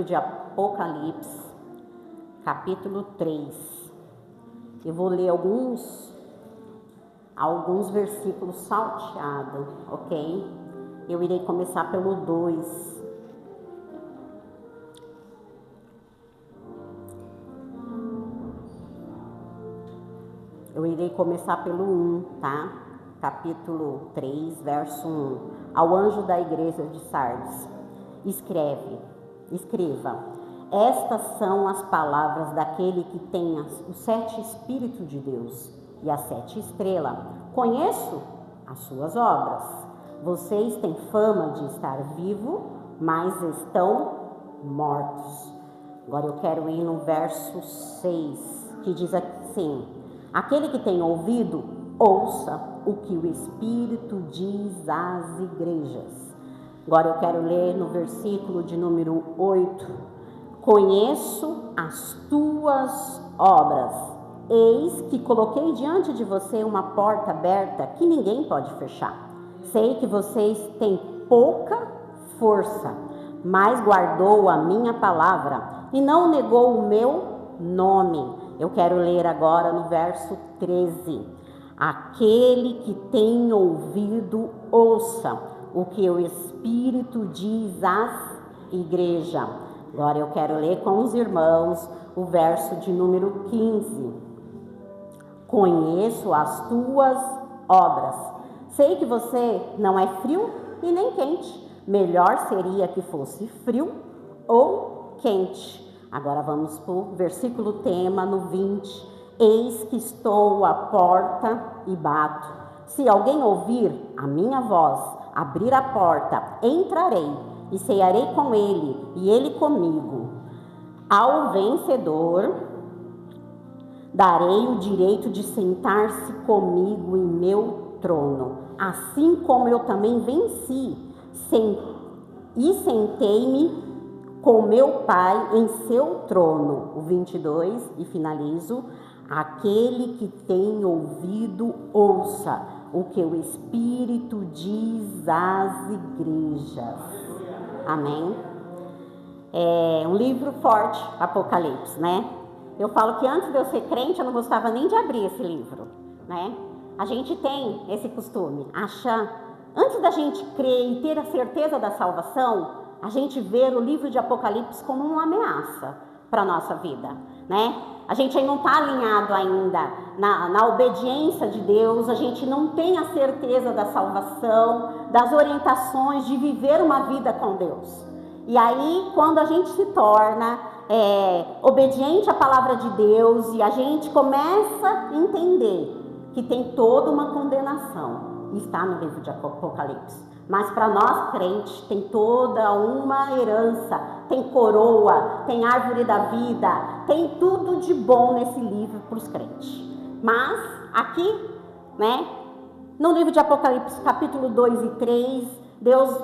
De Apocalipse, capítulo 3. Eu vou ler alguns versículos salteados, ok? Eu irei começar pelo 2. Eu irei começar pelo 1, tá? Capítulo 3, verso 1. Ao anjo da igreja de Sardes, escreva, estas são as palavras daquele que tem os 7 Espíritos de Deus e as 7 estrelas. Conheço as suas obras. Vocês têm fama de estar vivos, mas estão mortos. Agora eu quero ir no verso 6, que diz assim: aquele que tem ouvido, ouça o que o Espírito diz às igrejas. Agora eu quero ler no versículo de número 8. Conheço as tuas obras. Eis que coloquei diante de você uma porta aberta que ninguém pode fechar. Sei que vocês têm pouca força, mas guardou a minha palavra e não negou o meu nome. Eu quero ler agora no verso 13. Aquele que tem ouvido, ouça o que o Espírito diz às igrejas. Agora eu quero ler com os irmãos o verso de número 15. Conheço as tuas obras. Sei que você não é frio e nem quente. Melhor seria que fosse frio ou quente. Agora vamos para o versículo tema no 20. Eis que estou à porta e bato. Se alguém ouvir a minha voz, abrir a porta, entrarei e cearei com ele e ele comigo. Ao vencedor darei o direito de sentar-se comigo em meu trono, assim como eu também venci e sentei-me com meu Pai em seu trono. O 22, e finalizo. Aquele que tem ouvido, ouça o que o Espírito diz às igrejas. Amém? É um livro forte, Apocalipse, né? Eu falo que antes de eu ser crente, eu não gostava nem de abrir esse livro, né? A gente tem esse costume, antes da gente crer e ter a certeza da salvação, a gente vê o livro de Apocalipse como uma ameaça para a nossa vida, né? A gente aí não está alinhado ainda na obediência de Deus, a gente não tem a certeza da salvação, das orientações de viver uma vida com Deus. E aí, quando a gente se torna obediente à palavra de Deus e a gente começa a entender que tem toda uma condenação, está no livro de Apocalipse. Mas para nós crentes tem toda uma herança, tem coroa, tem árvore da vida, tem tudo de bom nesse livro para os crentes. Mas aqui, né, no livro de Apocalipse, capítulo 2 e 3, Deus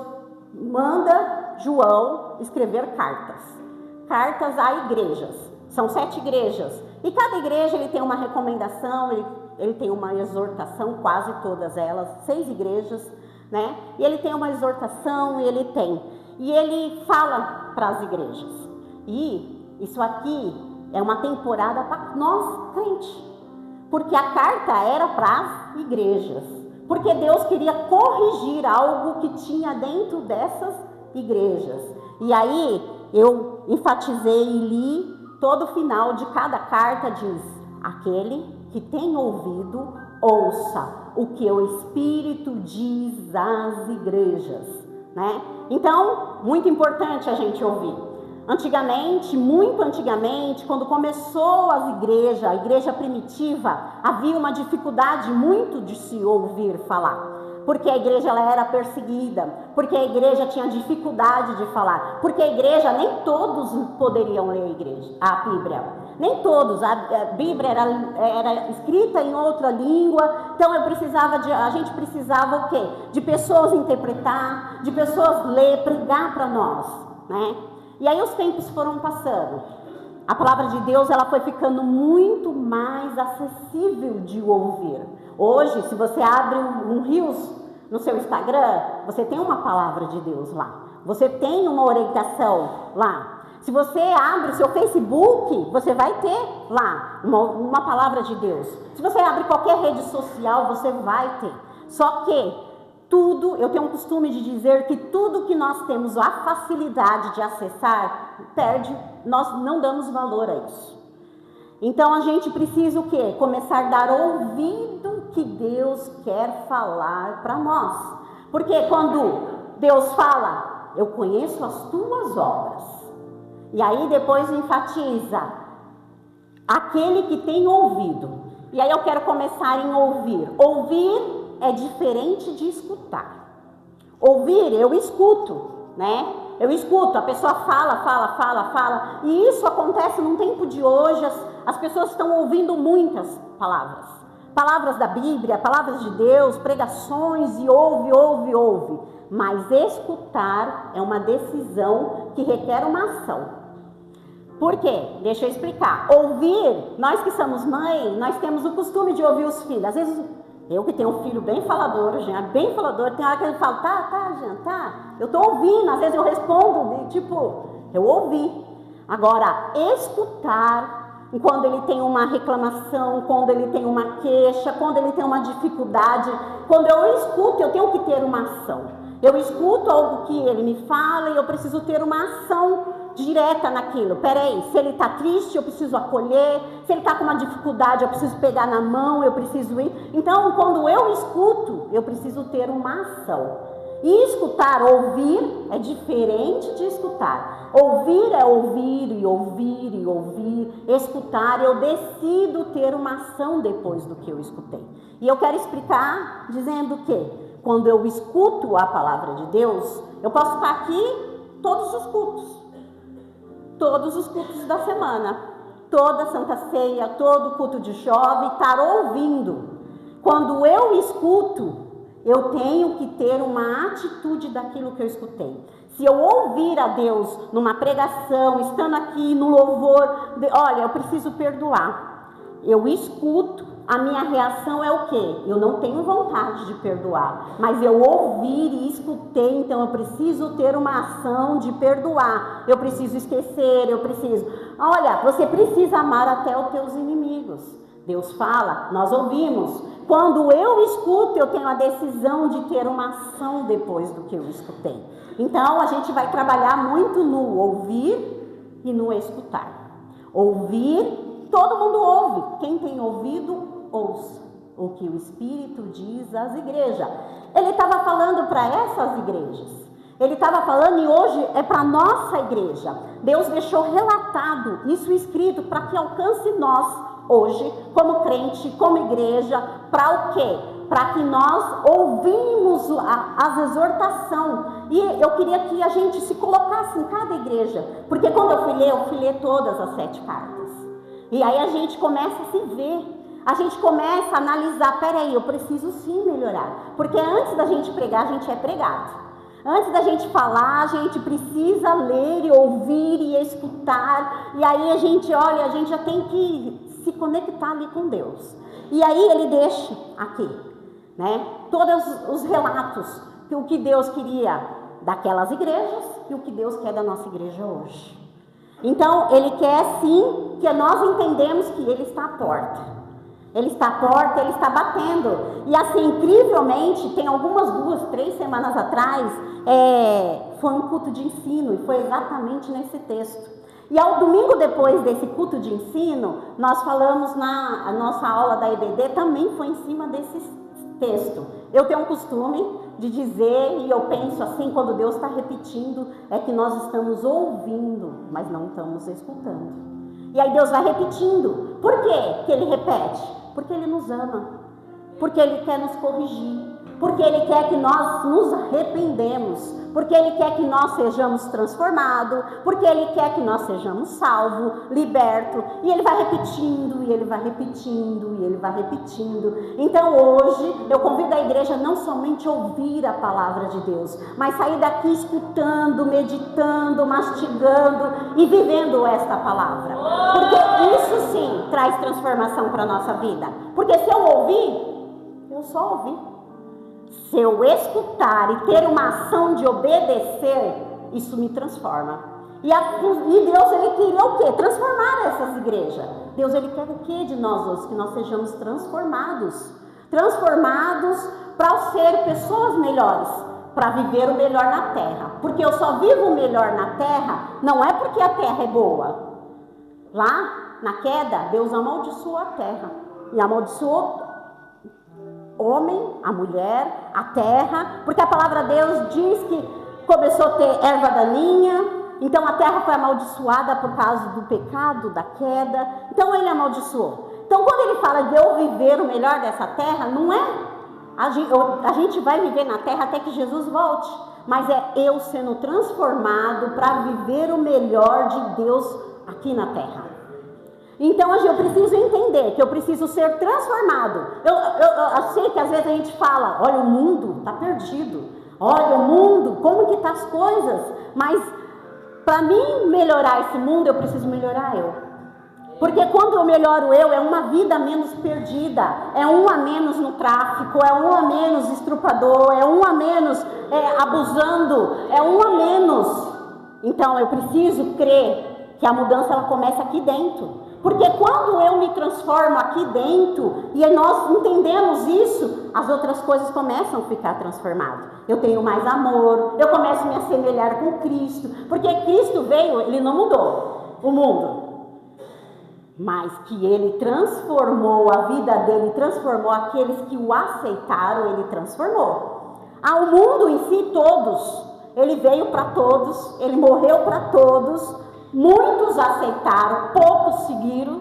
manda João escrever cartas a igrejas. São 7 igrejas. E cada igreja ele tem uma recomendação, ele tem uma exortação, quase todas elas, 6 igrejas, né? E ele tem uma exortação, e ele fala para as igrejas. E isso aqui é uma temporada para nós crentes, porque a carta era para as igrejas, porque Deus queria corrigir algo que tinha dentro dessas igrejas. E aí eu enfatizei e li todo o final de cada carta, diz: aquele que tem ouvido, ouça o que o Espírito diz às igrejas, né? Então, muito importante a gente ouvir. Antigamente, muito antigamente, quando começou as igrejas, a igreja primitiva, havia uma dificuldade muito de se ouvir falar. Porque a igreja ela era perseguida, porque a igreja tinha dificuldade de falar, porque a igreja, nem todos poderiam ler a Bíblia, nem todos, a Bíblia era escrita em outra língua, então a gente precisava o quê? De pessoas interpretar, de pessoas ler, pregar para nós, né? E aí os tempos foram passando, a palavra de Deus ela foi ficando muito mais acessível de ouvir. Hoje, se você abre um Reels no seu Instagram, você tem uma palavra de Deus lá. Você tem uma orientação lá. Se você abre o seu Facebook, você vai ter lá uma palavra de Deus. Se você abre qualquer rede social, você vai ter. Só que tudo, eu tenho um costume de dizer que tudo que nós temos a facilidade de acessar, nós não damos valor a isso. Então a gente precisa o quê? Começar a dar ouvido que Deus quer falar para nós. Porque quando Deus fala, eu conheço as tuas obras. E aí depois enfatiza, aquele que tem ouvido. E aí eu quero começar em ouvir. Ouvir é diferente de escutar. Ouvir, eu escuto, né? Eu escuto, a pessoa fala. E isso acontece num tempo de hoje, as pessoas estão ouvindo muitas palavras. Palavras da Bíblia, palavras de Deus, pregações e ouve. Mas escutar é uma decisão que requer uma ação. Por quê? Deixa eu explicar. Ouvir, nós que somos mãe, nós temos o costume de ouvir os filhos. Às vezes, eu que tenho um filho bem falador, tem hora que ele fala, tá. Eu tô ouvindo, às vezes eu respondo, eu ouvi. Agora, escutar, quando ele tem uma reclamação, quando ele tem uma queixa, quando ele tem uma dificuldade, quando eu escuto, eu tenho que ter uma ação. Eu escuto algo que ele me fala e eu preciso ter uma ação direta naquilo. Peraí, se ele está triste, eu preciso acolher. Se ele está com uma dificuldade, eu preciso pegar na mão, eu preciso ir. Então, quando eu escuto, eu preciso ter uma ação. E escutar, ouvir, é diferente de escutar. Ouvir é ouvir. Escutar, eu decido ter uma ação depois do que eu escutei. E eu quero explicar dizendo que quando eu escuto a palavra de Deus, eu posso estar aqui todos os cultos da semana, toda Santa Ceia, todo culto de jovem, estar ouvindo. Quando eu escuto, eu tenho que ter uma atitude daquilo que eu escutei. Se eu ouvir a Deus numa pregação, estando aqui no louvor, olha, eu preciso perdoar. Eu escuto, a minha reação é o quê? Eu não tenho vontade de perdoar, mas eu ouvi e escutei, então eu preciso ter uma ação de perdoar. Eu preciso esquecer, Olha, você precisa amar até os teus inimigos. Deus fala, nós ouvimos. Quando eu escuto, eu tenho a decisão de ter uma ação depois do que eu escutei. Então, a gente vai trabalhar muito no ouvir e no escutar. Ouvir, todo mundo ouve. Quem tem ouvido, ouça o que o Espírito diz às igrejas. Ele estava falando para essas igrejas. Ele estava falando e hoje é para a nossa igreja. Deus deixou relatado, isso escrito, para que alcance nós hoje, como crente, como igreja, para o quê? Para que nós ouvimos as exortações. E eu queria que a gente se colocasse em cada igreja, porque quando eu fui ler todas as 7 cartas. E aí a gente começa a se ver, a gente começa a analisar, peraí, eu preciso sim melhorar. Porque antes da gente pregar, a gente é pregado. Antes da gente falar, a gente precisa ler e ouvir e escutar. E aí a gente já tem que se conectar ali com Deus. E aí ele deixa aqui, né, todos os relatos, o que Deus queria daquelas igrejas e o que Deus quer da nossa igreja hoje. Então, ele quer sim que nós entendemos que ele está à porta. Ele está à porta, ele está batendo. E assim, incrivelmente, tem algumas 2-3 semanas atrás, foi um culto de ensino, e foi exatamente nesse texto. E ao domingo depois desse culto de ensino, nós falamos a nossa aula da EBD, também foi em cima desse texto. Eu tenho um costume de dizer, e eu penso assim, quando Deus está repetindo, é que nós estamos ouvindo, mas não estamos escutando. E aí Deus vai repetindo. Por quê que ele repete? Porque ele nos ama, porque ele quer nos corrigir, porque ele quer que nós nos arrependemos, porque ele quer que nós sejamos transformados, porque ele quer que nós sejamos salvos, libertos, e ele vai repetindo, e ele vai repetindo, e ele vai repetindo. Então hoje eu convido a igreja não somente a ouvir a palavra de Deus, mas sair daqui escutando, meditando, mastigando e vivendo esta palavra, porque isso sim traz transformação para a nossa vida. Porque se eu ouvir, eu só ouvi. Se eu escutar e ter uma ação de obedecer, isso me transforma. E Deus, ele queria o quê? Transformar essas igrejas. Deus, ele quer o quê de nós hoje? Que nós sejamos transformados. Transformados para ser pessoas melhores, para viver o melhor na terra. Porque eu só vivo o melhor na terra, não é porque a terra é boa. Lá, na queda, Deus amaldiçoou a terra. E amaldiçoou o homem, a mulher, a terra. Porque a palavra de Deus diz que começou a ter erva daninha. Então a terra foi amaldiçoada por causa do pecado, da queda. Então ele amaldiçoou. Então quando ele fala de eu viver o melhor dessa terra, não é a gente vai viver na terra até que Jesus volte. Mas é eu sendo transformado para viver o melhor de Deus aqui na terra. Então eu preciso entender que eu preciso ser transformado. Eu sei que às vezes a gente fala, olha, o mundo está perdido. Olha o mundo, como que está as coisas. Mas para mim melhorar esse mundo, eu preciso melhorar eu. Porque quando eu melhoro eu, é uma vida menos perdida. É um a menos no tráfico, é um a menos estrupador, é um a menos abusando, é um a menos. Então eu preciso crer que a mudança ela começa aqui dentro. Porque quando eu me transformo aqui dentro e nós entendemos isso, as outras coisas começam a ficar transformadas. Eu tenho mais amor, eu começo a me assemelhar com Cristo. Porque Cristo veio, ele não mudou o mundo. Mas que ele transformou a vida dele, transformou aqueles que o aceitaram, ele transformou. O mundo em si, todos. Ele veio para todos, ele morreu para todos. Muitos aceitaram, poucos seguiram,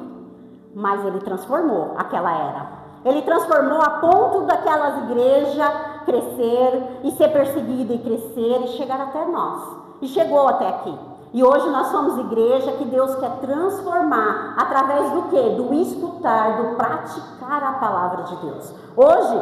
mas ele transformou aquela era. Ele transformou a ponto daquelas igrejas crescer e ser perseguida e crescer e chegar até nós. E chegou até aqui. E hoje nós somos igreja que Deus quer transformar através do quê? Do escutar, do praticar a palavra de Deus. Hoje,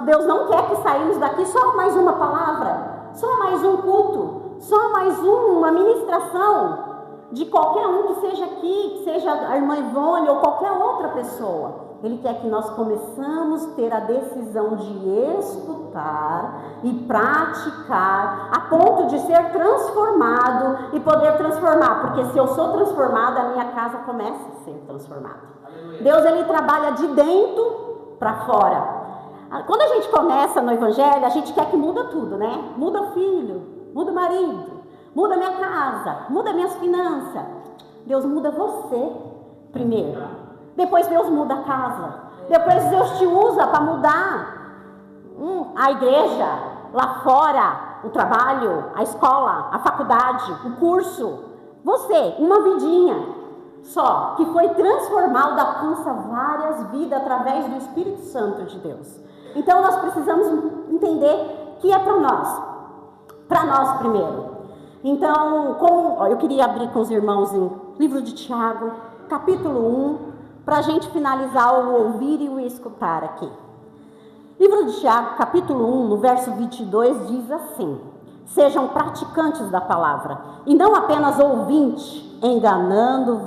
Deus não quer que saímos daqui só mais uma palavra, só mais um culto, só mais uma ministração. De qualquer um que seja aqui, que seja a irmã Ivone ou qualquer outra pessoa. Ele quer que nós começamos a ter a decisão de escutar e praticar a ponto de ser transformado e poder transformar. Porque se eu sou transformada, a minha casa começa a ser transformada. Deus, ele trabalha de dentro para fora. Quando a gente começa no evangelho, a gente quer que muda tudo, né? Muda o filho, muda o marido. Muda minha casa, muda minhas finanças. Deus muda você primeiro. Depois Deus muda a casa. Depois Deus te usa para mudar a igreja, lá fora, o trabalho, a escola, a faculdade, o curso. Você, uma vidinha só, que foi transformada, alcança várias vidas através do Espírito Santo de Deus. Então nós precisamos entender que é para nós primeiro. Então, eu queria abrir com os irmãos em livro de Tiago, capítulo 1, para a gente finalizar o ouvir e o escutar aqui. Livro de Tiago, capítulo 1, no verso 22, diz assim: sejam praticantes da palavra, e não apenas ouvintes, enganando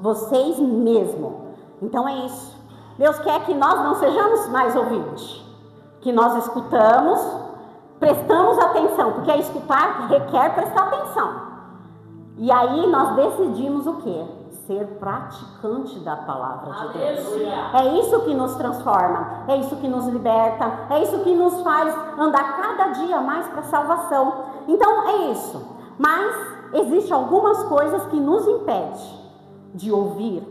vocês mesmos. Então é isso. Deus quer que nós não sejamos mais ouvintes, que nós escutamos, prestamos atenção, porque escutar requer prestar atenção. E aí nós decidimos o quê? Ser praticante da palavra de Deus. É isso que nos transforma, é isso que nos liberta, é isso que nos faz andar cada dia mais para a salvação. Então é isso. Mas existem algumas coisas que nos impedem de ouvir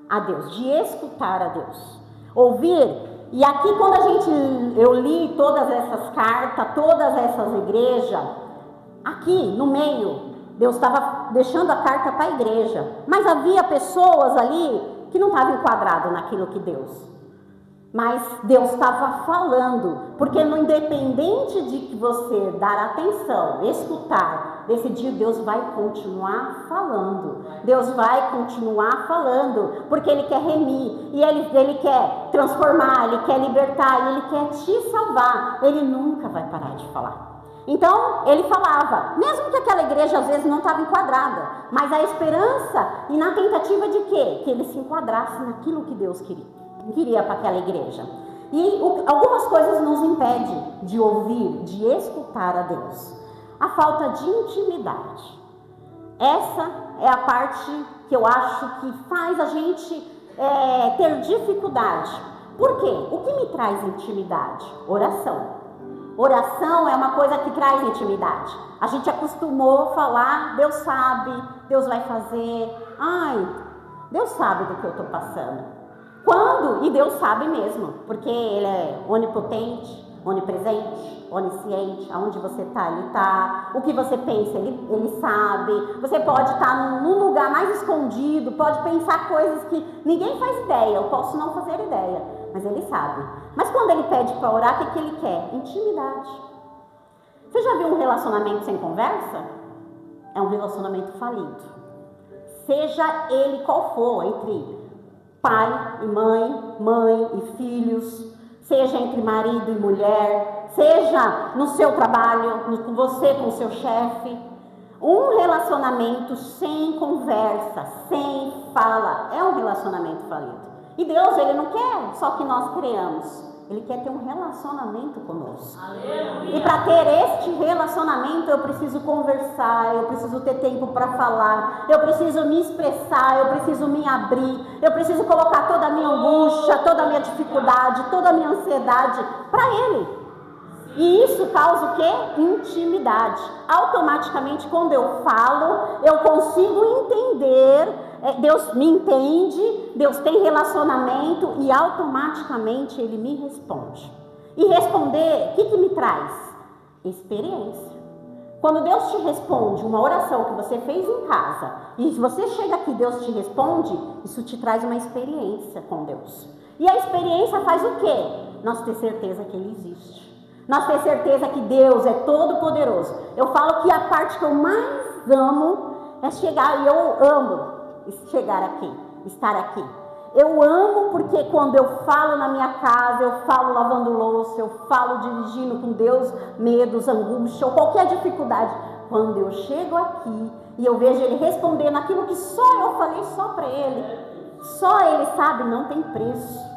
a Deus, de escutar a Deus. Ouvir. E aqui quando eu li todas essas cartas, todas essas igrejas, aqui no meio, Deus estava deixando a carta para a igreja. Mas havia pessoas ali que não estavam enquadradas naquilo que Mas Deus estava falando, porque no independente de você dar atenção, escutar, decidir, Deus vai continuar falando. Deus vai continuar falando, porque Ele quer remir, e Ele quer transformar, Ele quer libertar, Ele quer te salvar. Ele nunca vai parar de falar. Então, Ele falava, mesmo que aquela igreja às vezes não estava enquadrada, mas a esperança e na tentativa de quê? Que Ele se enquadrasse naquilo que Deus queria para aquela igreja. E algumas coisas nos impedem de ouvir, de escutar a Deus. A falta de intimidade. Essa é a parte que eu acho que faz a gente ter dificuldade. Por quê? O que me traz intimidade? Oração. Oração é uma coisa que traz intimidade. A gente acostumou falar, Deus sabe, Deus vai fazer. Ai, Deus sabe do que eu estou passando. Quando? E Deus sabe mesmo, porque Ele é onipotente, onipresente, onisciente. Aonde você está, Ele está. O que você pensa, Ele sabe. Você pode estar num lugar mais escondido, pode pensar coisas que ninguém faz ideia. Eu posso não fazer ideia, mas Ele sabe. Mas quando Ele pede para orar, o que Ele quer? Intimidade. Você já viu um relacionamento sem conversa? É um relacionamento falido. Seja ele qual for, entre pai e mãe e filhos, seja entre marido e mulher, seja no seu trabalho, com você, com o seu chefe. Um relacionamento sem conversa, sem fala, é um relacionamento falido. E Deus, Ele não quer só que nós criamos, Ele quer ter um relacionamento conosco. Aleluia. E para ter este relacionamento, eu preciso conversar, eu preciso ter tempo para falar, eu preciso me expressar, eu preciso me abrir, eu preciso colocar toda a minha angústia, toda a minha dificuldade, toda a minha ansiedade para Ele. E isso causa o quê? Intimidade. Automaticamente, quando eu falo, eu consigo entender, Deus me entende, Deus tem relacionamento e automaticamente Ele me responde. E responder, o que me traz? Experiência. Quando Deus te responde uma oração que você fez em casa, e você chega aqui e Deus te responde, isso te traz uma experiência com Deus. E a experiência faz o quê? Nós ter certeza que Ele existe. Nós ter certeza que Deus é todo poderoso. Eu falo que a parte que eu mais amo é chegar, e eu amo chegar aqui, estar aqui. Eu amo porque quando eu falo na minha casa, eu falo lavando louça, eu falo dirigindo com Deus, medos, angústia ou qualquer dificuldade. Quando eu chego aqui e eu vejo Ele respondendo aquilo que só eu falei só para Ele, só Ele sabe, não tem preço.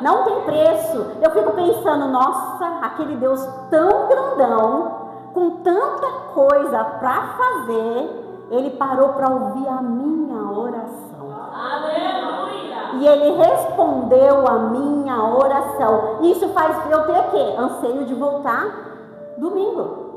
Não tem preço. Eu fico pensando, nossa, aquele Deus tão grandão, com tanta coisa para fazer, Ele parou para ouvir a minha oração. Aleluia! E Ele respondeu a minha oração. Isso faz eu ter o quê? Anseio de voltar domingo.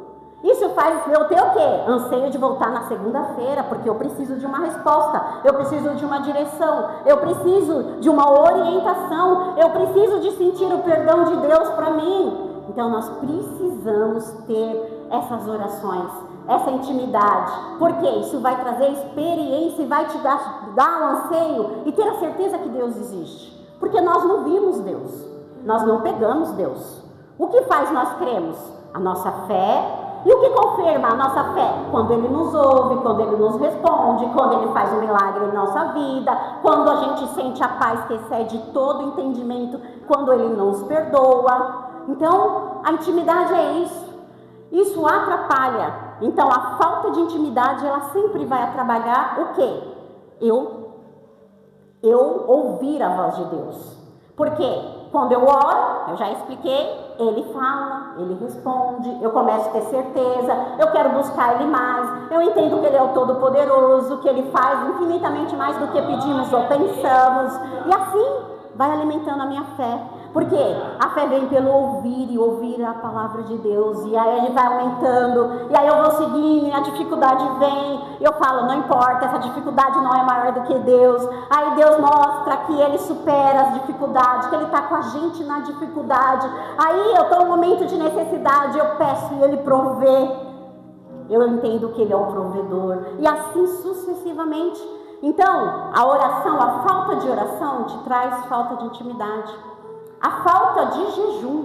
Isso faz eu ter o quê? Anseio de voltar na segunda-feira, porque eu preciso de uma resposta, eu preciso de uma direção, eu preciso de uma orientação, eu preciso de sentir o perdão de Deus para mim. Então nós precisamos ter essas orações, essa intimidade, porque isso vai trazer experiência e vai te dar um anseio e ter a certeza que Deus existe. Porque nós não vimos Deus, nós não pegamos Deus. O que faz nós cremos? A nossa fé. E o que confirma a nossa fé? Quando Ele nos ouve, quando Ele nos responde, quando Ele faz um milagre em nossa vida, quando a gente sente a paz que excede todo entendimento, quando Ele nos perdoa. Então, a intimidade é isso. Isso atrapalha. Então, a falta de intimidade, ela sempre vai trabalhar o quê? Eu ouvir a voz de Deus. Por quê? Quando eu oro, eu já expliquei, Ele fala, Ele responde, eu começo a ter certeza, eu quero buscar Ele mais, eu entendo que Ele é o Todo-Poderoso, que Ele faz infinitamente mais do que pedimos ou pensamos, e assim vai alimentando a minha fé. Porque a fé vem pelo ouvir e ouvir a palavra de Deus, e aí ele vai aumentando, e aí eu vou seguindo, e a dificuldade vem, e eu falo, não importa, essa dificuldade não é maior do que Deus. Aí Deus mostra que Ele supera as dificuldades, que Ele está com a gente na dificuldade. Aí eu estou em um momento de necessidade, eu peço e Ele provê. Eu entendo que Ele é o provedor, e assim sucessivamente. Então, a oração, a falta de oração te traz falta de intimidade. A falta de jejum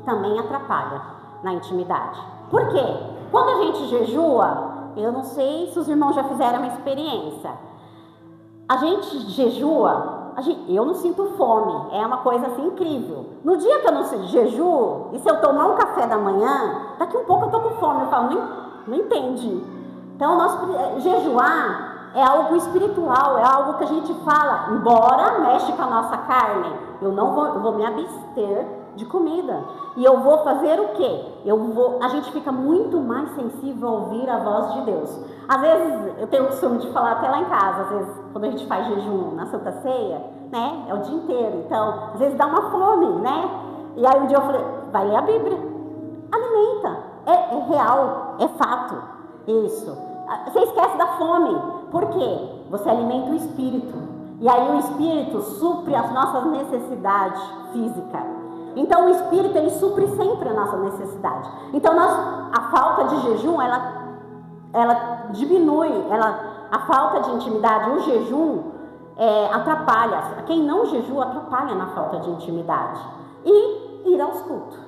também atrapalha na intimidade. Por quê? Quando a gente jejua, eu não sei se os irmãos já fizeram uma experiência. A gente jejua, eu não sinto fome, é uma coisa assim incrível. No dia que eu não jejuo, e se eu tomar um café da manhã, daqui um pouco eu tô com fome, eu falo, não entende. Então, jejuar é algo espiritual, é algo que a gente fala, embora mexe com a nossa carne, eu vou me abster De comida. E eu vou fazer o quê? A gente fica muito mais sensível a ouvir a voz de Deus. Às vezes, eu tenho o costume de falar até lá em casa, às vezes, quando a gente faz jejum na Santa Ceia, né? É o dia inteiro. Então, às vezes dá uma fome, né? E aí um dia eu falei, vai ler a Bíblia. Alimenta. É real, é fato. Isso. Você esquece da fome. Por quê? Você alimenta o espírito. E aí o espírito supre as nossas necessidades físicas. Então o espírito, ele supre sempre a nossa necessidade. Então a falta de jejum, ela diminui, a falta de intimidade, o jejum atrapalha. Quem não jejua atrapalha na falta de intimidade. E ir aos cultos.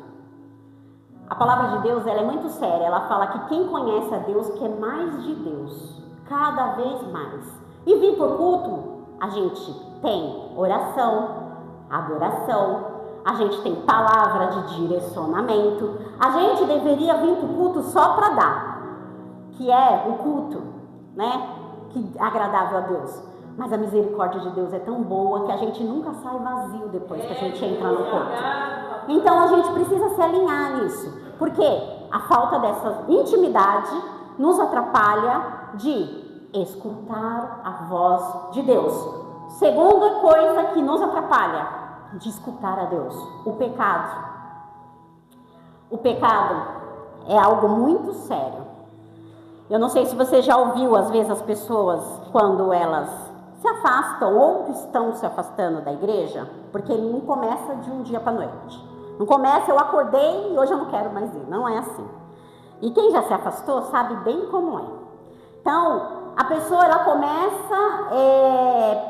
A palavra de Deus, ela é muito séria. Ela fala que quem conhece a Deus quer mais de Deus, cada vez mais. E vir por culto, a gente tem oração, adoração, a gente tem palavra de direcionamento. A gente deveria vir para o culto só para dar, que é o culto, né? Que é agradável a Deus. Mas a misericórdia de Deus é tão boa que a gente nunca sai vazio depois que a gente entra no culto. Então a gente precisa se alinhar nisso, porque a falta dessa intimidade nos atrapalha de escutar a voz de Deus. Segunda coisa que nos atrapalha de escutar a Deus, o pecado. O pecado é algo muito sério. Eu não sei se você já ouviu, às vezes, as pessoas, quando elas se afastam ou estão se afastando da igreja, porque ele não começa de um dia para a noite. Não começa, eu acordei e hoje eu não quero mais ir. Não é assim. E quem já se afastou sabe bem como é. Então, a pessoa, ela começa,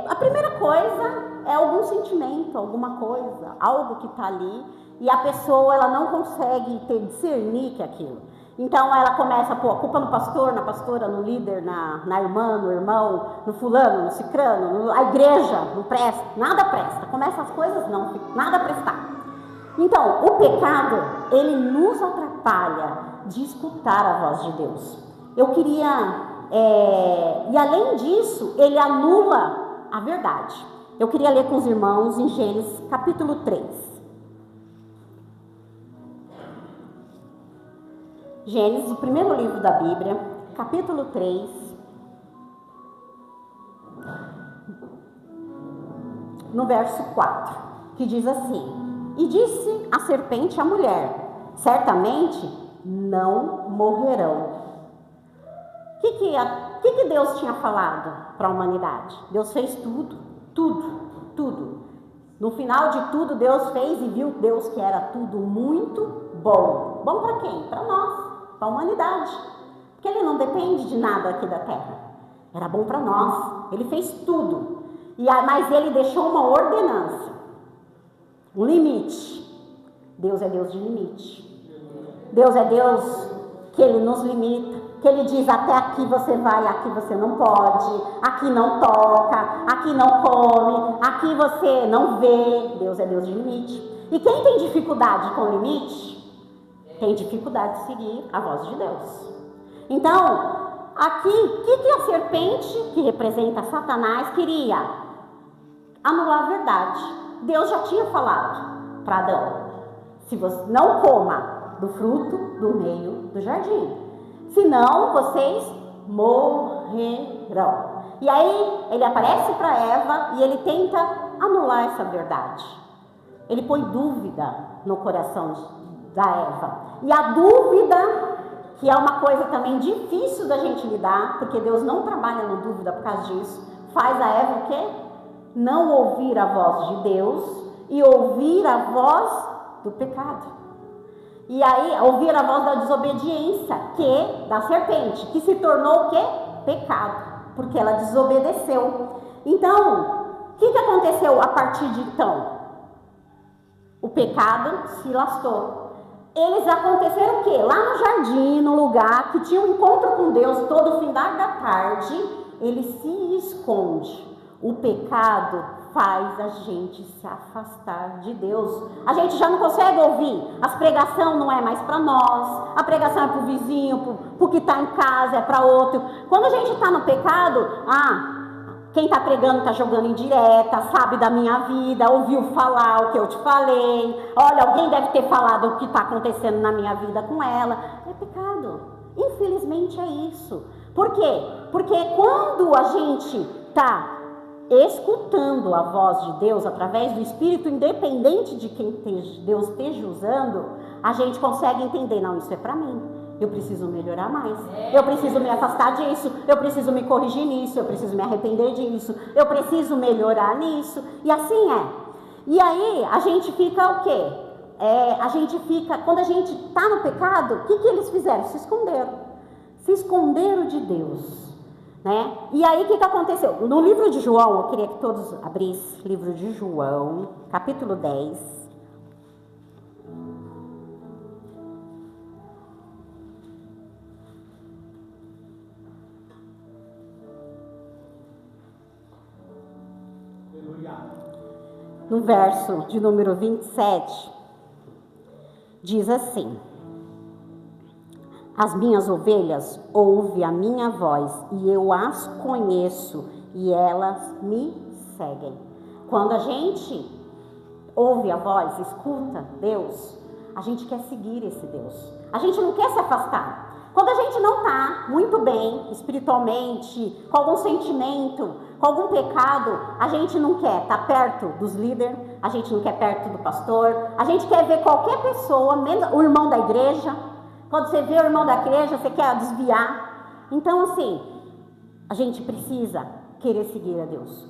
a primeira coisa é algum sentimento, alguma coisa, algo que está ali, e a pessoa, ela não consegue discernir que é aquilo. Então, ela começa a pôr a culpa no pastor, na pastora, no líder, na irmã, no irmão, no fulano, no cicrano, a igreja não presta, nada presta. Começa as coisas, não, nada prestar. Então, o pecado, ele nos atrapalha de escutar a voz de Deus. Eu queria... e além disso, ele anula a verdade. Eu queria ler com os irmãos em Gênesis capítulo 3. Gênesis, o primeiro livro da Bíblia, capítulo 3. No verso 4, que diz assim: E disse a serpente à mulher: Certamente não morrerão. O que Deus tinha falado para a humanidade? Deus fez tudo. No final de tudo, Deus fez e viu Deus que era tudo muito bom. Bom para quem? Para nós, para a humanidade. Porque Ele não depende de nada aqui da terra. Era bom para nós. Ele fez tudo. Mas Ele deixou uma ordenança, um limite. Deus é Deus de limite. Deus é Deus que Ele nos limita. Que Ele diz, até aqui você vai, aqui você não pode, aqui não toca, aqui não come, aqui você não vê. Deus é Deus de limite. E quem tem dificuldade com limite, tem dificuldade de seguir a voz de Deus. Então, aqui, o que a serpente, que representa Satanás, queria? Anular a verdade. Deus já tinha falado para Adão, se você não coma do fruto do meio do jardim, senão vocês morrerão. E aí ele aparece para Eva e ele tenta anular essa verdade. Ele põe dúvida no coração da Eva. E a dúvida, que é uma coisa também difícil da gente lidar, porque Deus não trabalha na dúvida por causa disso, faz a Eva o quê? Não ouvir a voz de Deus e ouvir a voz do pecado. E aí, ouvir a voz da desobediência, da serpente, que se tornou o quê? Pecado, porque ela desobedeceu. Então, o que aconteceu a partir de então? O pecado se lastou. Eles aconteceram o quê? Lá no jardim, no lugar que tinha um encontro com Deus todo final da tarde, ele se esconde. O pecado faz a gente se afastar de Deus. A gente já não consegue ouvir. As pregações não é mais para nós. A pregação é para o vizinho, para o que está em casa, é para outro. Quando a gente está no pecado, Quem está pregando está jogando indireta, sabe da minha vida, ouviu falar o que eu te falei. Olha, alguém deve ter falado o que está acontecendo na minha vida com ela. É pecado. Infelizmente é isso. Por quê? Porque quando a gente está escutando a voz de Deus através do Espírito, independente de quem Deus esteja usando, a gente consegue entender, não, isso é para mim. Eu preciso melhorar mais, eu preciso me afastar disso, eu preciso me corrigir nisso, eu preciso me arrepender disso, eu preciso melhorar nisso, e assim é. E aí a gente fica o quê? Quando a gente está no pecado, o que eles fizeram? Se esconderam de Deus, né? E aí o que aconteceu? No livro de João, eu queria que todos abrissem, livro de João, capítulo 10. No verso de número 27, diz assim: as minhas ovelhas ouvem a minha voz, e eu as conheço, e elas me seguem. Quando a gente ouve a voz, escuta Deus, a gente quer seguir esse Deus. A gente não quer se afastar. Quando a gente não está muito bem espiritualmente, com algum sentimento, com algum pecado, a gente não quer estar perto dos líderes, a gente não quer perto do pastor, a gente quer ver qualquer pessoa, menos o irmão da igreja. Quando você vê o irmão da igreja, você quer desviar. Então, assim, a gente precisa querer seguir a Deus.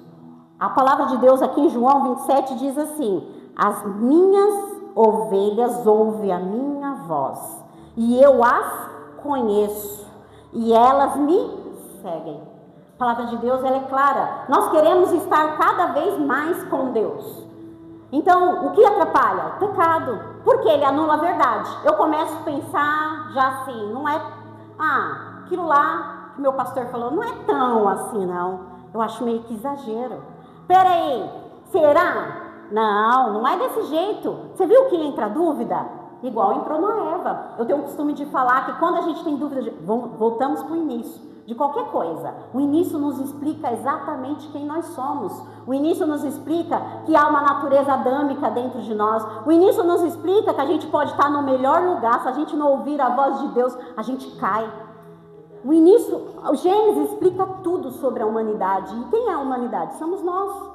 A palavra de Deus aqui em João 27 diz assim: as minhas ovelhas ouvem a minha voz, e eu as conheço, e elas me seguem. A palavra de Deus, ela é clara. Nós queremos estar cada vez mais com Deus. Então, o que atrapalha? O pecado, porque ele anula a verdade. Eu começo a pensar já assim, não é, aquilo lá que meu pastor falou, não é tão assim não. Eu acho meio que exagero. Peraí, será? Não é desse jeito. Você viu que entra dúvida? Igual entrou na Eva. Eu tenho o costume de falar que quando a gente tem dúvida, voltamos para o início de qualquer coisa. O início nos explica exatamente quem nós somos. O início nos explica que há uma natureza adâmica dentro de nós. O início nos explica que a gente pode estar no melhor lugar. Se a gente não ouvir a voz de Deus, a gente cai. O início, o Gênesis explica tudo sobre a humanidade. E quem é a humanidade? Somos nós.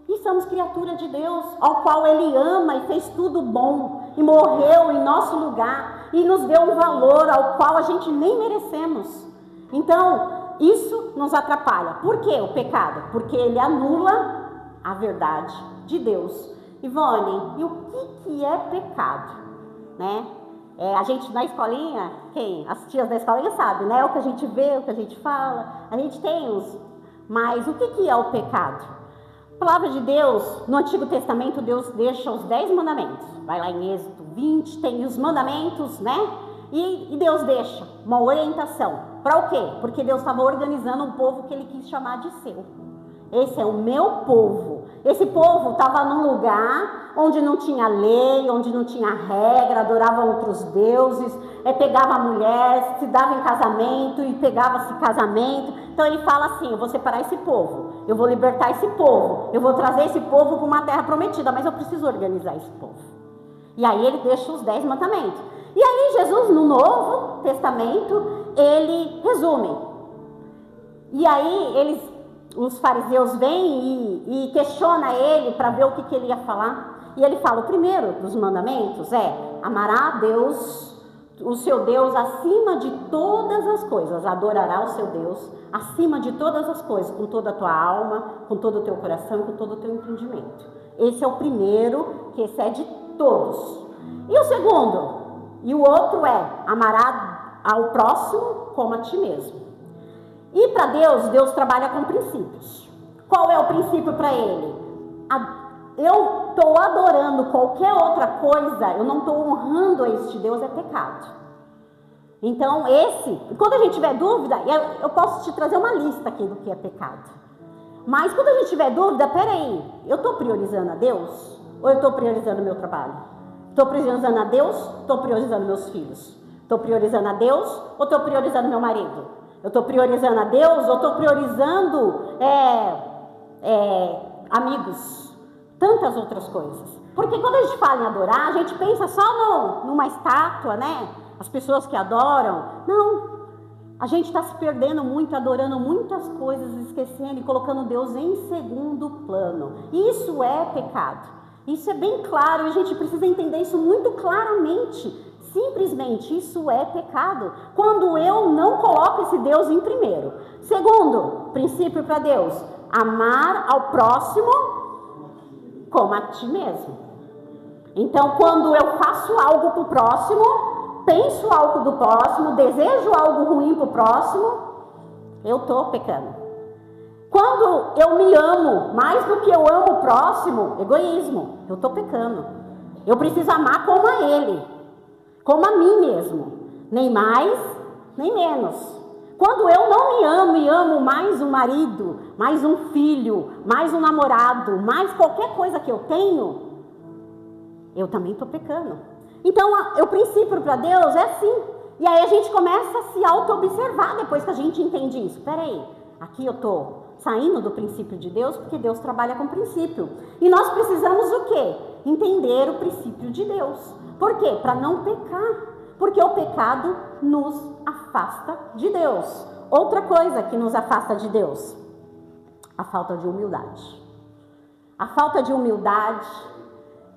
E somos criatura de Deus, ao qual Ele ama e fez tudo bom, e morreu em nosso lugar, e nos deu um valor ao qual a gente nem merecemos. Então, isso nos atrapalha. Por que o pecado? Porque ele anula a verdade de Deus. Ivone, e o que é pecado? Né? A gente na escolinha, as tias da escolinha sabem, né? O que a gente vê, o que a gente fala, a gente tem uns. Mas o que é o pecado? A palavra de Deus, no Antigo Testamento, Deus deixa os 10 mandamentos. Vai lá em Êxodo 20, tem os mandamentos, né? E Deus deixa uma orientação. Para o quê? Porque Deus estava organizando um povo que Ele quis chamar de seu. Esse é o meu povo. Esse povo estava num lugar onde não tinha lei, onde não tinha regra, adorava outros deuses, pegava a mulher, se dava em casamento e pegava-se casamento. Então ele fala assim: eu vou separar esse povo, eu vou libertar esse povo, eu vou trazer esse povo para uma terra prometida, mas eu preciso organizar esse povo. E aí ele deixa os 10 mandamentos. E aí Jesus, no Novo Testamento, ele resume. E aí os fariseus vêm e questionam ele para ver o que ele ia falar. E ele fala: o primeiro dos mandamentos é: amará a Deus, o seu Deus, acima de todas as coisas. Adorará o seu Deus acima de todas as coisas, com toda a tua alma, com todo o teu coração, com todo o teu entendimento. Esse é o primeiro, que excede todos. E o segundo? E o outro é: amará ao próximo como a ti mesmo. E para Deus trabalha com princípios. Qual é o princípio para Ele? Eu estou adorando qualquer outra coisa, eu não estou honrando a este Deus, é pecado. Então quando a gente tiver dúvida, eu posso te trazer uma lista aqui do que é pecado. Mas quando a gente tiver dúvida, peraí, eu estou priorizando a Deus? Ou eu estou priorizando o meu trabalho? Estou priorizando a Deus? Estou priorizando meus filhos? Estou priorizando a Deus ou estou priorizando meu marido? Eu estou priorizando a Deus ou estou priorizando amigos? Tantas outras coisas. Porque quando a gente fala em adorar, a gente pensa só numa estátua, né? As pessoas que adoram. Não. A gente está se perdendo muito, adorando muitas coisas, esquecendo e colocando Deus em segundo plano. Isso é pecado. Isso é bem claro e a gente precisa entender isso muito claramente. Simplesmente, isso é pecado. Quando eu não coloco esse Deus em primeiro. Segundo princípio para Deus: amar ao próximo como a ti mesmo. Então, quando eu faço algo para o próximo, penso algo do próximo, desejo algo ruim para o próximo, eu estou pecando. Quando eu me amo mais do que eu amo o próximo, egoísmo, eu estou pecando. Eu preciso amar como a ele, como a mim mesmo, nem mais, nem menos. Quando eu não me amo e amo mais um marido, mais um filho, mais um namorado, mais qualquer coisa que eu tenho, eu também estou pecando. Então, o princípio para Deus é assim. E aí a gente começa a se auto-observar depois que a gente entende isso. Peraí, aqui eu estou saindo do princípio de Deus, porque Deus trabalha com princípio. E nós precisamos o quê? Entender o princípio de Deus. Por quê? Para não pecar. Porque o pecado nos afasta de Deus. Outra coisa que nos afasta de Deus: a falta de humildade. A falta de humildade,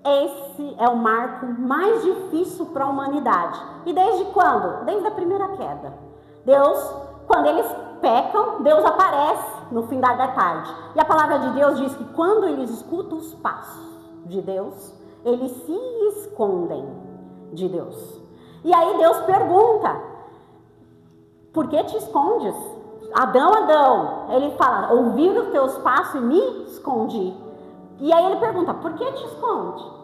esse é o marco mais difícil para a humanidade. E desde quando? Desde a primeira queda. Deus, quando eles pecam, Deus aparece no fim da tarde. E a palavra de Deus diz que quando eles escutam os passos de Deus, eles se escondem de Deus. E aí Deus pergunta: por que te escondes? Adão, Adão. Ele fala: ouvi os teus passos e me escondi. E aí ele pergunta: por que te esconde?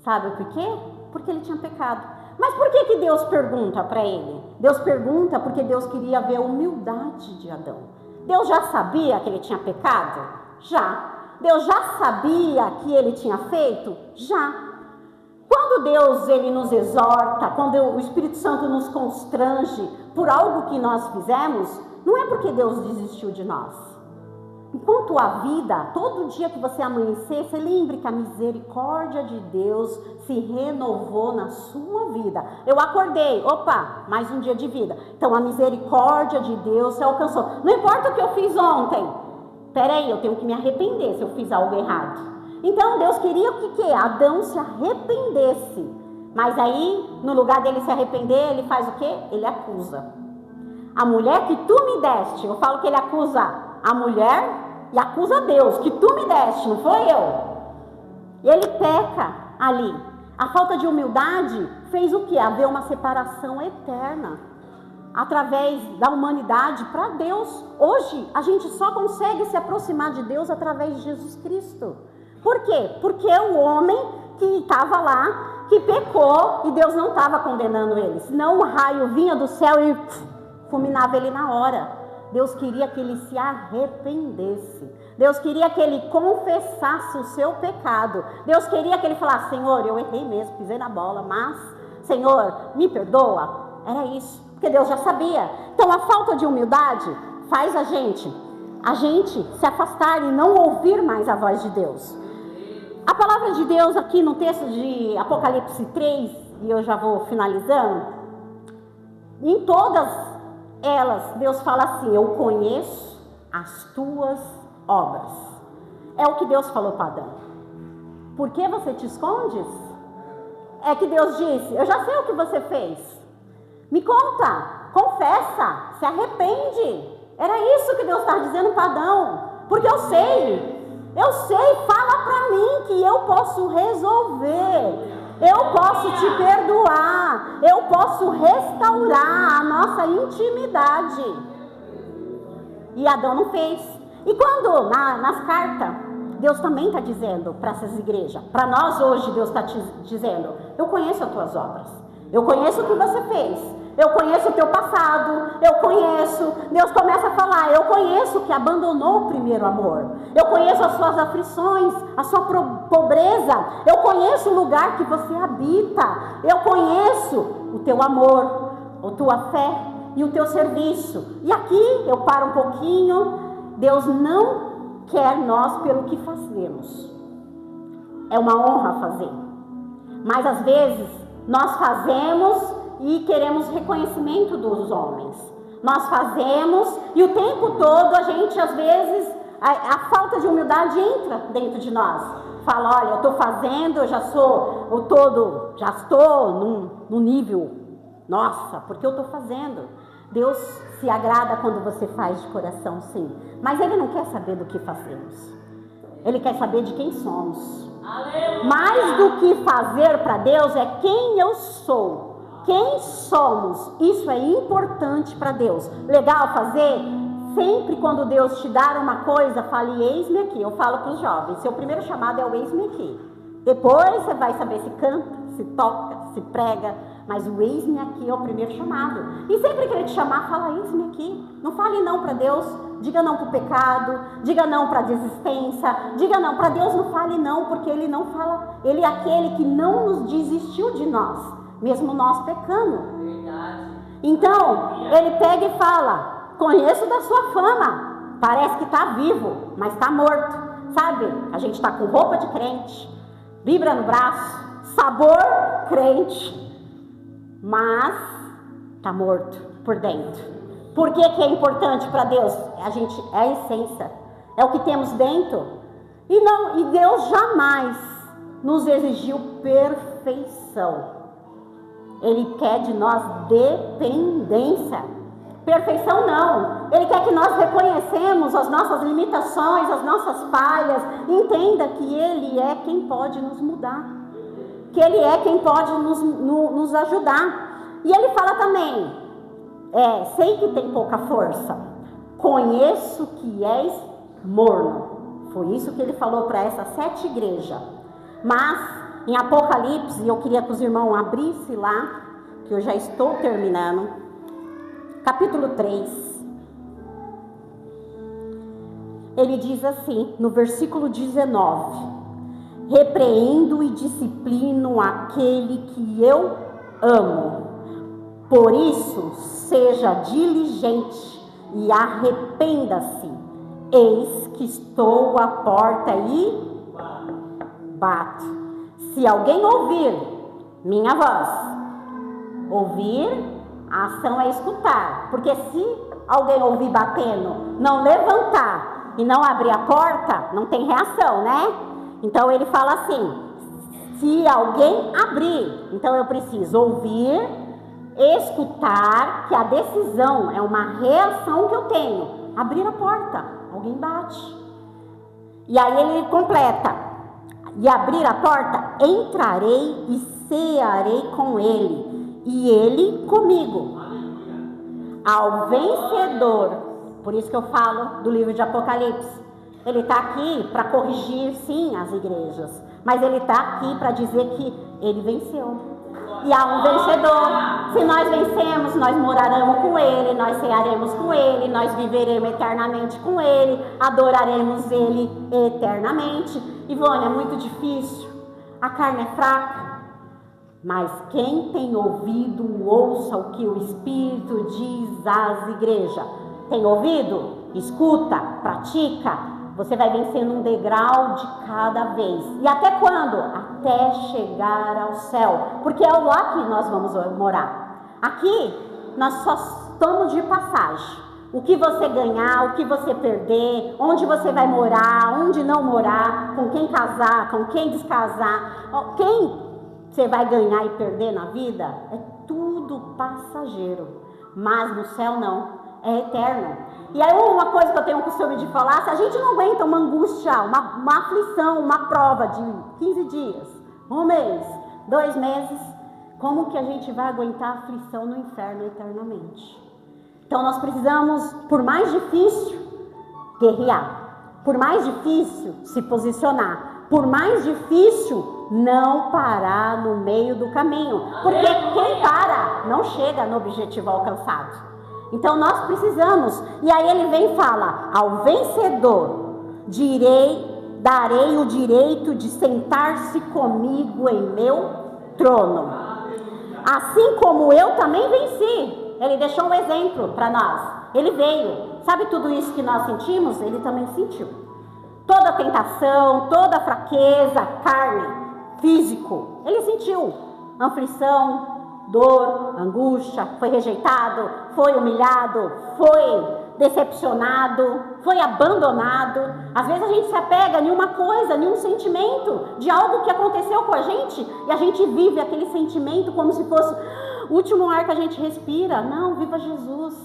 Sabe por quê? Porque ele tinha pecado. Mas por que Deus pergunta para ele? Deus pergunta porque Deus queria ver a humildade de Adão. Deus já sabia que ele tinha pecado? Já. Deus já sabia que ele tinha feito? Já. Quando Deus ele nos exorta, quando o Espírito Santo nos constrange por algo que nós fizemos, não é porque Deus desistiu de nós. Enquanto a vida, todo dia que você amanhecer, você lembre que a misericórdia de Deus se renovou na sua vida. Eu acordei, opa, mais um dia de vida. Então a misericórdia de Deus se alcançou. Não importa o que eu fiz ontem. Peraí, eu tenho que me arrepender se eu fiz algo errado. Então Deus queria que Adão se arrependesse. Mas aí, no lugar dele se arrepender, ele faz o quê? Ele acusa. A mulher que tu me deste, eu falo que ele acusa a mulher e acusa Deus, que tu me deste, não foi eu. Ele peca ali. A falta de humildade fez o quê? Haver uma separação eterna através da humanidade para Deus. Hoje a gente só consegue se aproximar de Deus através de Jesus Cristo. Por quê? Porque o homem que estava lá, que pecou, e Deus não estava condenando ele, senão o raio vinha do céu e fulminava ele na hora. Deus queria que ele se arrependesse. Deus queria que ele confessasse o seu pecado. Deus queria que ele falasse: Senhor, eu errei mesmo, pisei na bola, mas, Senhor, me perdoa. Era isso, porque Deus já sabia. Então a falta de humildade faz a gente se afastar e não ouvir mais a voz de Deus. A palavra de Deus aqui no texto de Apocalipse 3, e eu já vou finalizando, em todas elas, Deus fala assim: eu conheço as tuas obras. É o que Deus falou para Adão. Por que você te escondes? É que Deus disse: eu já sei o que você fez. Me conta, confessa, se arrepende. Era isso que Deus está dizendo para Adão. Porque eu sei, fala para mim que eu posso resolver. Eu posso te perdoar, eu posso restaurar a nossa intimidade. E Adão não fez. E quando, nas cartas, Deus também está dizendo para essas igrejas, para nós hoje Deus está dizendo: eu conheço as tuas obras, eu conheço o que você fez, eu conheço o teu passado, eu conheço. Deus começa a falar: eu conheço que abandonou o primeiro amor, eu conheço as suas aflições, a sua pobreza, eu conheço o lugar que você habita, eu conheço o teu amor, a tua fé, e o teu serviço. E aqui eu paro um pouquinho. Deus não quer nós pelo que fazemos. É uma honra fazer. Mas às vezes nós fazemos e queremos reconhecimento dos homens. Nós fazemos e o tempo todo a gente, às vezes, a falta de humildade entra dentro de nós. Fala, olha, eu estou fazendo, eu já sou o todo, já estou num nível, nossa, porque eu estou fazendo. Deus se agrada quando você faz de coração, sim. Mas Ele não quer saber do que fazemos. Ele quer saber de quem somos. Aleluia. Mais do que fazer para Deus é quem eu sou. Quem somos. Isso é importante para Deus. Legal fazer? Sempre quando Deus te dar uma coisa, fale, eis-me aqui. Eu falo para os jovens, seu primeiro chamado é o eis-me aqui. Depois você vai saber se canta, se toca, se prega. Mas o eis-me aqui é o primeiro chamado. E sempre que Ele te chamar, fala, eis-me aqui. Não fale não para Deus. Diga não para o pecado. Diga não para a desistência. Diga não para Deus, não fale não, porque Ele não fala. Ele é aquele que não nos desistiu de nós, mesmo nós pecando. Verdade. Então, Ele pega e fala, conheço da sua fama. Parece que está vivo, mas está morto. Sabe? A gente está com roupa de crente, Bíblia no braço, sabor crente, mas está morto por dentro. Por que é importante para Deus? É a essência, é o que temos dentro. E Deus jamais nos exigiu perfeição. Ele quer de nós dependência. Perfeição não. Ele quer que nós reconhecemos as nossas limitações, as nossas falhas. Entenda que Ele é quem pode nos mudar, que Ele é quem pode nos ajudar. E Ele fala também, sei que tem pouca força, conheço que és morno. Foi isso que Ele falou para essas 7 igrejas. Mas em Apocalipse, eu queria que os irmãos abrissem lá, que eu já estou terminando, capítulo 3, ele diz assim, no versículo 19, repreendo e disciplino aquele que eu amo, por isso seja diligente e arrependa-se, eis que estou à porta e bato. Se alguém ouvir minha voz, ouvir, a ação é escutar, porque se alguém ouvir batendo, não levantar e não abrir a porta, não tem reação, né? Então ele fala assim, se alguém abrir, então eu preciso ouvir, escutar, que a decisão é uma reação que eu tenho, abrir a porta, alguém bate. E aí ele completa, e abrir a porta, entrarei e cearei com ele, e ele comigo. Ao vencedor, por isso que eu falo do livro de Apocalipse, ele está aqui para corrigir sim as igrejas, mas ele está aqui para dizer que ele venceu. E há um vencedor. Se nós vencemos, nós moraremos com ele, nós cearemos com ele, nós viveremos eternamente com ele, adoraremos ele eternamente. Ivone, é muito difícil, a carne é fraca, mas quem tem ouvido, ouça o que o Espírito diz às igrejas. Tem ouvido? Escuta, pratica. Você vai vencendo um degrau de cada vez. E até quando? Até chegar ao céu. Porque é lá que nós vamos morar. Aqui, nós só estamos de passagem. O que você ganhar, o que você perder, onde você vai morar, onde não morar, com quem casar, com quem descasar, quem você vai ganhar e perder na vida, é tudo passageiro. Mas no céu não. É eterno. E aí uma coisa que eu tenho o costume de falar, se a gente não aguenta uma angústia, uma aflição, uma prova de 15 dias, um mês, 2 meses, como que a gente vai aguentar a aflição no inferno eternamente? Então nós precisamos, por mais difícil, guerrear, por mais difícil, se posicionar, por mais difícil, não parar no meio do caminho, porque quem para não chega no objetivo alcançado. Então nós precisamos, e aí ele vem e fala, ao vencedor darei o direito de sentar-se comigo em meu trono, assim como eu também venci Ele deixou um exemplo para nós. Ele veio. Sabe tudo isso que nós sentimos? Ele também sentiu. Toda tentação, toda fraqueza, carne, físico. Ele sentiu aflição, dor, angústia, foi rejeitado, foi humilhado, foi decepcionado, foi abandonado. Às vezes a gente se apega em uma coisa, em um sentimento de algo que aconteceu com a gente e a gente vive aquele sentimento como se fosse o último ar que a gente respira. Não, viva Jesus.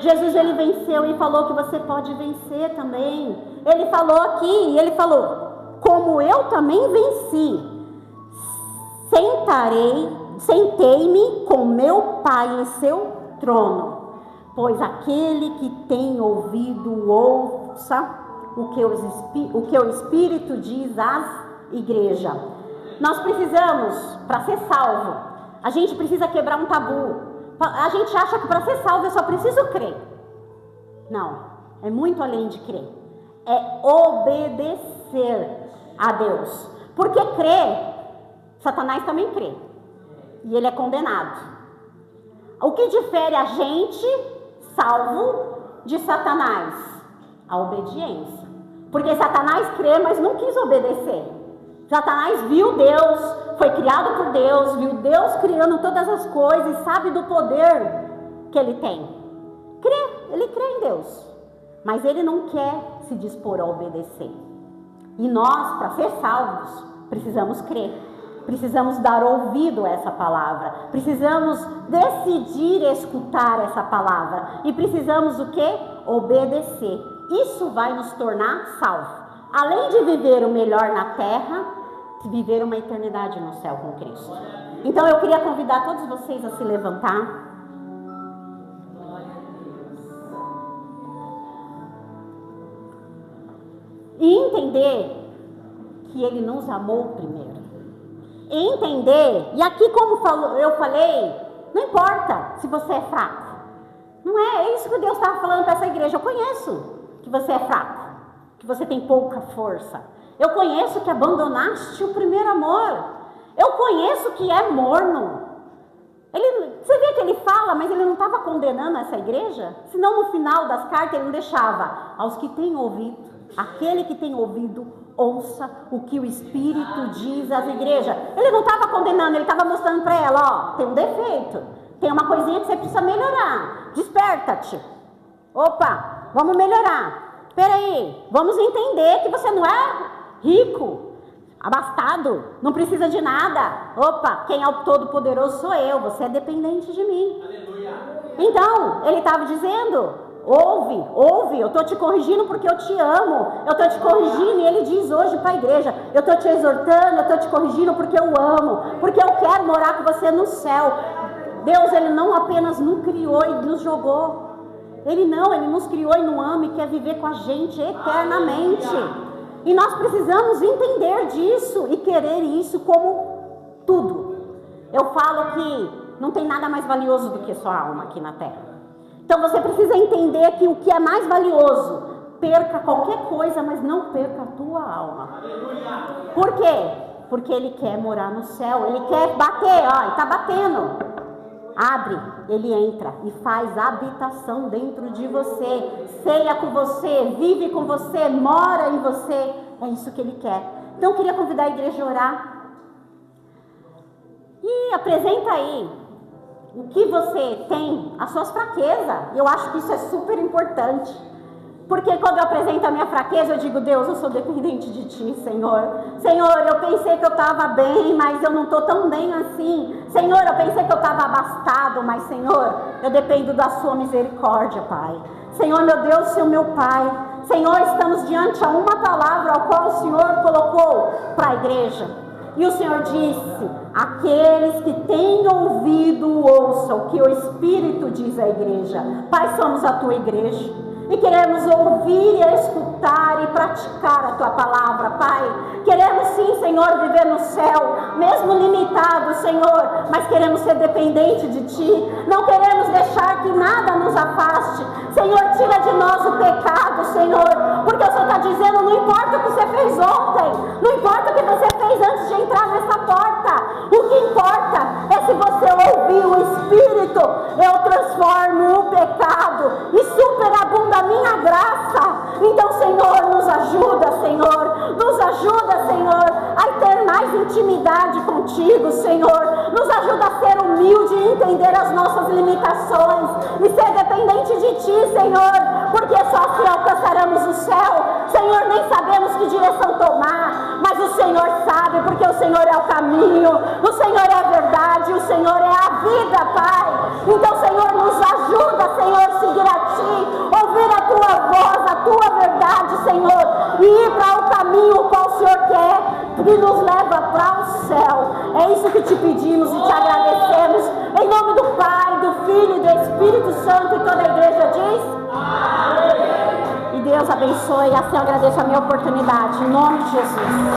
Jesus, ele venceu e falou que você pode vencer também. Ele falou aqui, ele falou, como eu também venci, sentei-me com meu Pai em seu trono, pois aquele que tem ouvido, ouça o que o Espírito diz às igrejas. Nós precisamos, para ser salvo, a gente precisa quebrar um tabu. A gente acha que para ser salvo eu só preciso crer. Não, é muito além de crer. É obedecer a Deus. Porque crer, Satanás também crê. E ele é condenado. O que difere a gente, salvo, de Satanás? A obediência. Porque Satanás crê, mas não quis obedecer. Satanás viu Deus, foi criado por Deus, viu Deus criando todas as coisas e sabe do poder que ele tem. Ele crê em Deus, mas ele não quer se dispor a obedecer. E nós, para ser salvos, precisamos crer. Precisamos dar ouvido a essa palavra. Precisamos decidir escutar essa palavra. E precisamos o quê? Obedecer. Isso vai nos tornar salvos. Além de viver o melhor na terra, viver uma eternidade no céu com Cristo. Então eu queria convidar todos vocês a se levantar. E entender que Ele nos amou primeiro. E entender, e aqui como eu falei, não importa se você é fraco. Não é isso que Deus estava falando para essa igreja. Eu conheço que você é fraco, que você tem pouca força. Eu conheço que abandonaste o primeiro amor. Eu conheço que é morno. Você vê que ele fala, mas ele não estava condenando essa igreja? Senão no final das cartas ele não deixava. Aos que têm ouvido, aquele que tem ouvido, ouça o que o Espírito diz às igrejas. Ele não estava condenando, ele estava mostrando para ela, ó, tem um defeito. Tem uma coisinha que você precisa melhorar. Desperta-te. Opa, vamos melhorar. Peraí, vamos entender que você não é rico, abastado, não precisa de nada. Opa, quem é o Todo-Poderoso sou eu, você é dependente de mim. Aleluia. Então, ele estava dizendo, ouve, eu estou te corrigindo porque eu te amo, eu estou te corrigindo, e ele diz hoje para a igreja, eu estou te exortando, eu estou te corrigindo porque eu amo, porque eu quero morar com você no céu. Deus, ele não apenas nos criou e nos jogou, ele nos criou e nos ama e quer viver com a gente eternamente. E nós precisamos entender disso e querer isso como tudo. Eu falo que não tem nada mais valioso do que sua alma aqui na terra. Então você precisa entender que o que é mais valioso, perca qualquer coisa, mas não perca a tua alma. Por quê? Porque ele quer morar no céu, ele quer bater, ó, ele está batendo. Abre, ele entra e faz habitação dentro de você, ceia com você, vive com você, mora em você. É isso que ele quer. Então eu queria convidar a igreja a orar. E apresenta aí o que você tem, as suas fraquezas. Eu acho que isso é super importante. Porque quando eu apresento a minha fraqueza, eu digo, Deus, eu sou dependente de Ti, Senhor. Senhor, eu pensei que eu estava bem, mas eu não estou tão bem assim. Senhor, eu pensei que eu estava abastado, mas, Senhor, eu dependo da Sua misericórdia, Pai. Senhor, meu Deus, Senhor, meu Pai. Senhor, estamos diante a uma palavra ao qual o Senhor colocou para a igreja. E o Senhor disse, aqueles que têm ouvido, ouçam o que o Espírito diz à igreja. Pai, somos a Tua igreja. E queremos ouvir e escutar e praticar a Tua palavra, Pai. Queremos sim, Senhor, viver no céu, mesmo limitado, Senhor, mas queremos ser dependente de Ti. Não queremos deixar que nada nos afaste. Senhor, tira de nós o pecado, Senhor, porque o Senhor está dizendo, não importa o que você fez ontem, não importa o que você fez antes de entrar nessa porta, o que importa é se você ouviu o Espírito eu transformo o pecado e superabunda a minha graça. Então, Senhor, nos ajuda, Senhor, nos ajuda, Senhor, a ter mais intimidade contigo, Senhor, nos ajuda a ser humilde e entender as nossas limitações e ser dependente de Ti, Senhor, porque só assim alcançaremos o céu. Senhor, nem sabemos que direção tomar, mas o Senhor sabe, porque o Senhor é o caminho, o Senhor é a verdade, o Senhor é a vida, Pai. Então, Senhor, nos ajuda, Senhor, a seguir a Ti, ouvir a Tua voz, a Tua verdade, Senhor, e ir para o caminho qual o Senhor quer, que nos leva para o céu. É isso que te pedimos e te agradecemos, em nome do Pai, do Filho e do Espírito Santo, e toda a igreja diz: amém. E Deus abençoe, assim eu agradeço a minha oportunidade, em nome de Jesus.